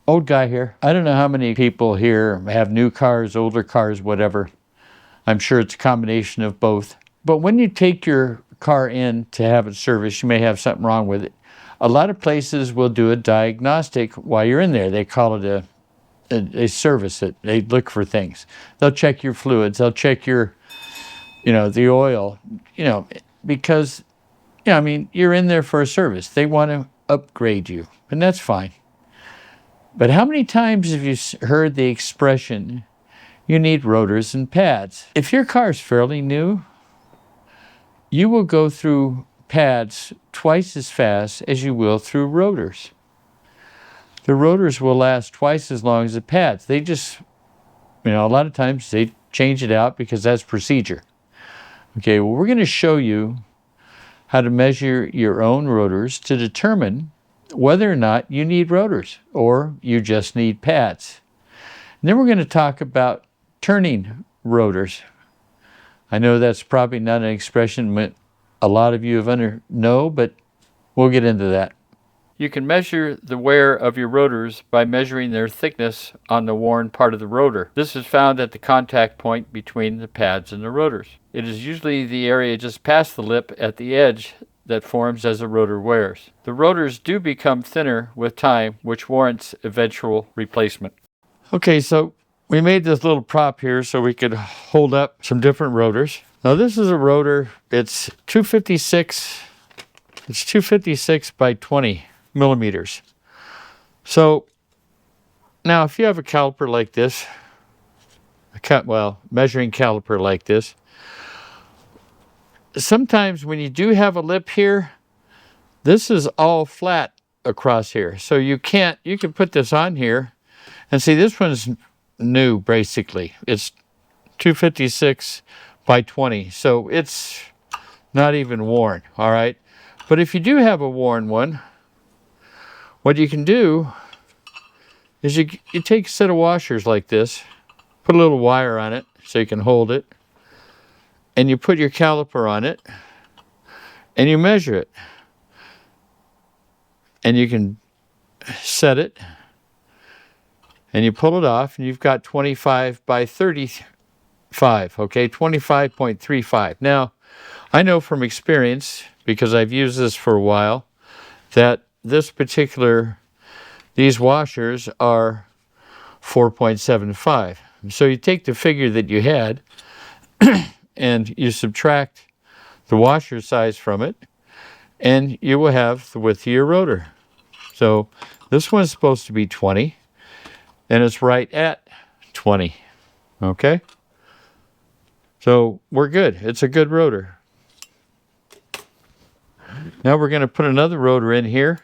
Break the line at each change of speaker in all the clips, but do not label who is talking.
Old guy here. I don't know how many people here have new cars, older cars, whatever. I'm sure it's a combination of both. But when you take your car in to have it serviced, you may have something wrong with it. A lot of places will do a diagnostic while you're in there. They call it they service it. They look for things. They'll check your fluids. They'll check your, the oil, because, I mean, you're in there for a service. They want to upgrade you, and that's fine. But how many times have you heard the expression, you need rotors and pads? If your car's fairly new, you will go through pads twice as fast as you will through rotors. The rotors will last twice as long as the pads. They just, a lot of times they change it out because that's procedure. Okay, well, we're going to show you how to measure your own rotors to determine whether or not you need rotors or you just need pads. And then we're going to talk about turning rotors. I know that's probably not an expression a lot of you know, but we'll get into that. You can measure the wear of your rotors by measuring their thickness on the worn part of the rotor. This is found at the contact point between the pads and the rotors. It is usually the area just past the lip at the edge that forms as the rotor wears. The rotors do become thinner with time, which warrants eventual replacement. Okay, so we made this little prop here so we could hold up some different rotors. Now this is a rotor. It's 256. It's 256 by 20 millimeters. So now if you have a caliper like this, measuring caliper like this, sometimes when you do have a lip here, this is all flat across here. So you can put this on here and see this one's new basically. It's 256 by 20. So it's not even worn, all right? But if you do have a worn one, what you can do is you take a set of washers like this, put a little wire on it so you can hold it, and you put your caliper on it, and you measure it. And you can set it, and you pull it off, and you've got 25 by 35, okay, 25.35. Now, I know from experience, because I've used this for a while, that these washers are 4.75. So you take the figure that you had, and you subtract the washer size from it, and you will have the width of your rotor. So this one's supposed to be 20, and it's right at 20, okay? So we're good. It's a good rotor. Now we're going to put another rotor in here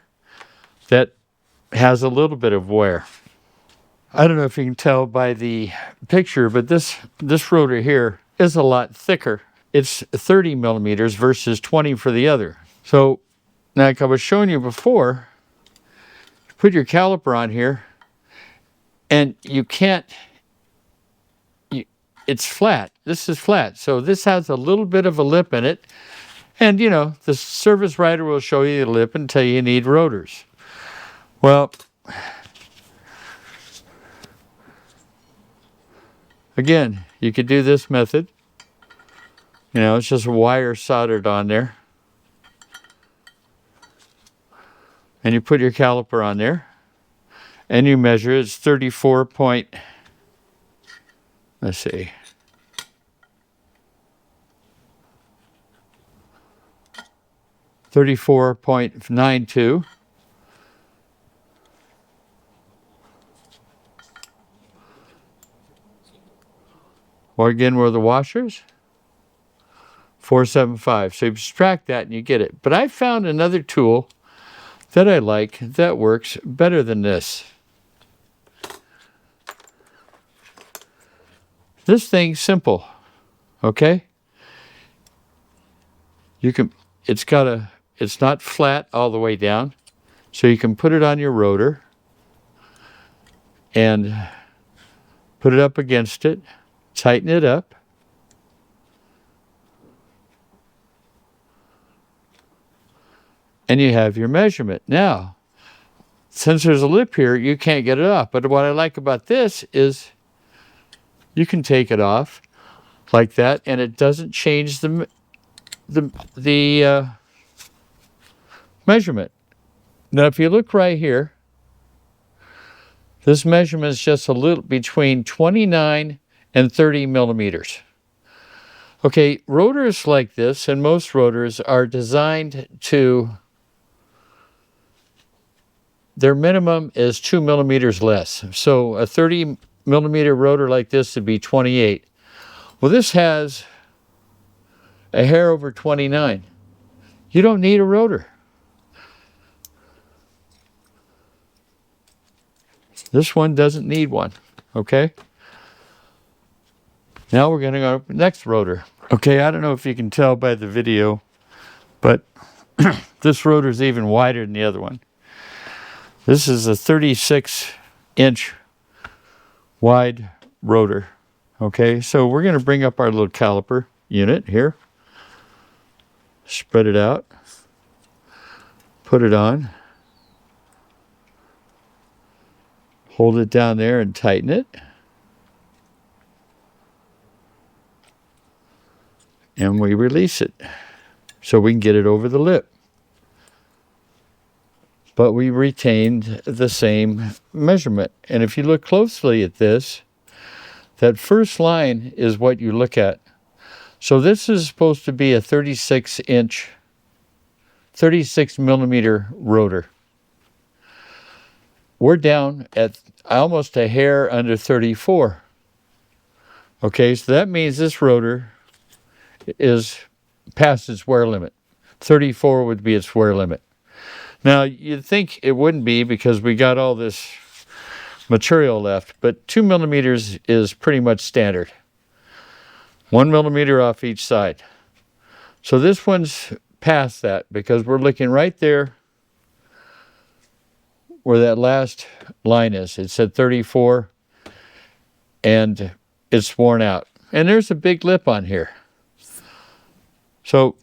that has a little bit of wear. I don't know if you can tell by the picture, but this rotor here is a lot thicker. It's 30 millimeters versus 20 for the other. So, like I was showing you before, put your caliper on here, and it's flat. This is flat. So this has a little bit of a lip in it. And, the service writer will show you the lip and tell you need rotors. Well, again, you could do this method. It's just a wire soldered on there. And you put your caliper on there. And you measure it. It's 34 point, let's see. 34.92. Or again, where the washers? 475. So you subtract that and you get it. But I found another tool that I like that works better than this. This thing's simple, okay? It's not flat all the way down, so you can put it on your rotor and put it up against it, tighten it up, and you have your measurement. Now, since there's a lip here, you can't get it off. But what I like about this is you can take it off like that, and it doesn't change the measurement. Now, if you look right here, this measurement is just a little between 29 and 30 millimeters. Okay, rotors like this, and most rotors are designed to, their minimum is 2 millimeters less. So a 30 millimeter rotor like this would be 28. Well, this has a hair over 29. You don't need a rotor. This one doesn't need one, okay? Now we're going to go to the next rotor. Okay, I don't know if you can tell by the video, but this rotor is even wider than the other one. This is a 36-inch wide rotor. Okay, so we're going to bring up our little caliper unit here. Spread it out. Put it on. Hold it down there and tighten it. And we release it so we can get it over the lip. But we retained the same measurement. And if you look closely at this, that first line is what you look at. So this is supposed to be a 36 millimeter rotor. We're down at almost a hair under 34. Okay, so that means this rotor is past its wear limit. 34 would be its wear limit. Now, you'd think it wouldn't be because we got all this material left, but 2 millimeters is pretty much standard. 1 millimeter off each side. So this one's past that because we're looking right there where that last line is. It said 34 and it's worn out. And there's a big lip on here. So,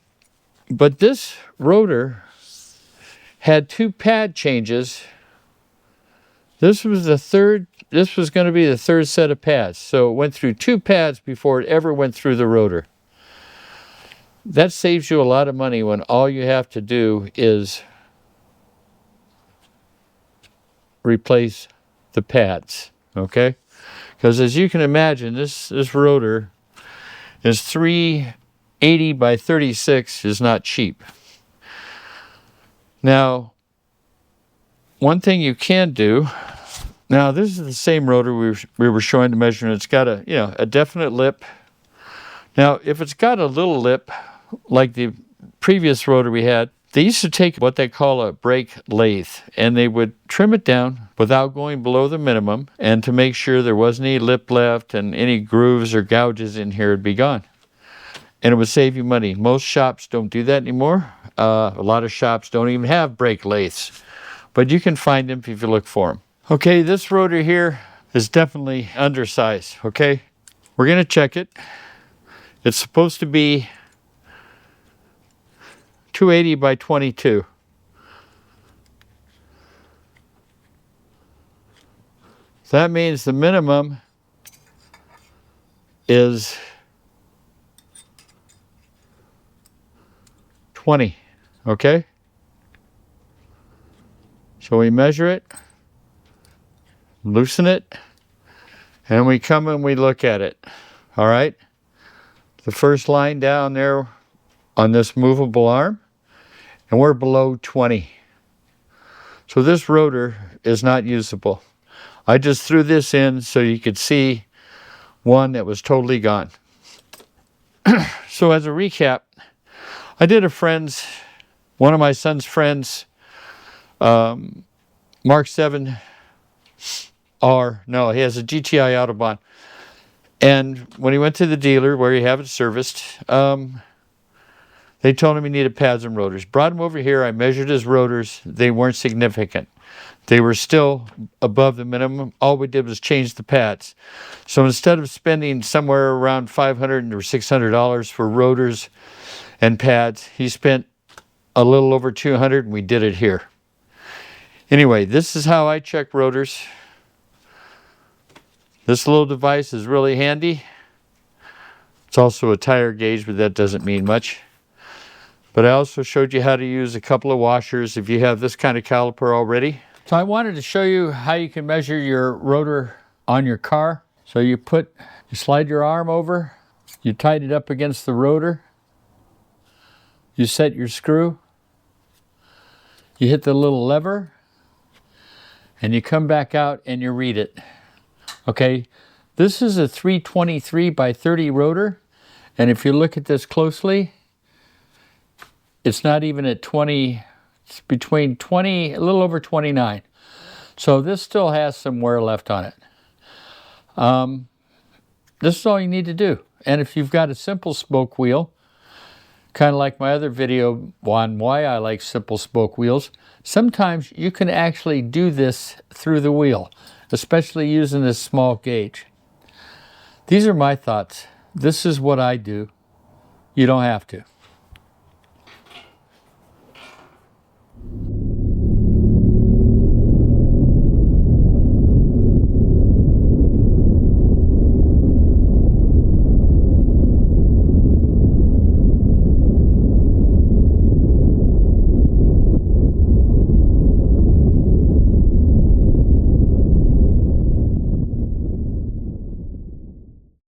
but this rotor had 2 pad changes. This was going to be the third set of pads. So it went through 2 pads before it ever went through the rotor. That saves you a lot of money when all you have to do is replace the pads, okay? Because as you can imagine, this rotor is 380 by 36 is not cheap. Now, one thing you can do, now this is the same rotor we were showing the measurement. It's got a definite lip. Now, if it's got a little lip, like the previous rotor we had, they used to take what they call a brake lathe, and they would trim it down without going below the minimum, and to make sure there wasn't any lip left and any grooves or gouges in here would be gone. And it would save you money. Most shops don't do that anymore. A lot of shops don't even have brake lathes, but you can find them if you look for them. Okay, this rotor here is definitely undersized, okay? We're going to check it. It's supposed to be 280 by 22. So that means the minimum is 20, okay? So we measure it, loosen it, and we come and we look at it, all right? The first line down there on this movable arm, and we're below 20. So this rotor is not usable. I just threw this in so you could see one that was totally gone. So as a recap, I did one of my son's friends, Mark 7 R, no, he has a GTI Autobahn. And when he went to the dealer where he had it serviced, they told him he needed pads and rotors. Brought him over here, I measured his rotors. They weren't significant. They were still above the minimum. All we did was change the pads. So instead of spending somewhere around $500 or $600 for rotors and pads, he spent a little over $200, and we did it here. Anyway, this is how I check rotors. This little device is really handy. It's also a tire gauge, but that doesn't mean much. But I also showed you how to use a couple of washers if you have this kind of caliper already. So I wanted to show you how you can measure your rotor on your car. So you slide your arm over, you tighten it up against the rotor, you set your screw, you hit the little lever, and you come back out and you read it. Okay, this is a 323 by 30 rotor, and if you look at this closely, it's not even at 20, it's between 20, a little over 29. So this still has some wear left on it. This is all you need to do. And if you've got a simple spoke wheel, kind of like my other video on why I like simple spoke wheels, sometimes you can actually do this through the wheel, especially using this small gauge. These are my thoughts. This is what I do. You don't have to.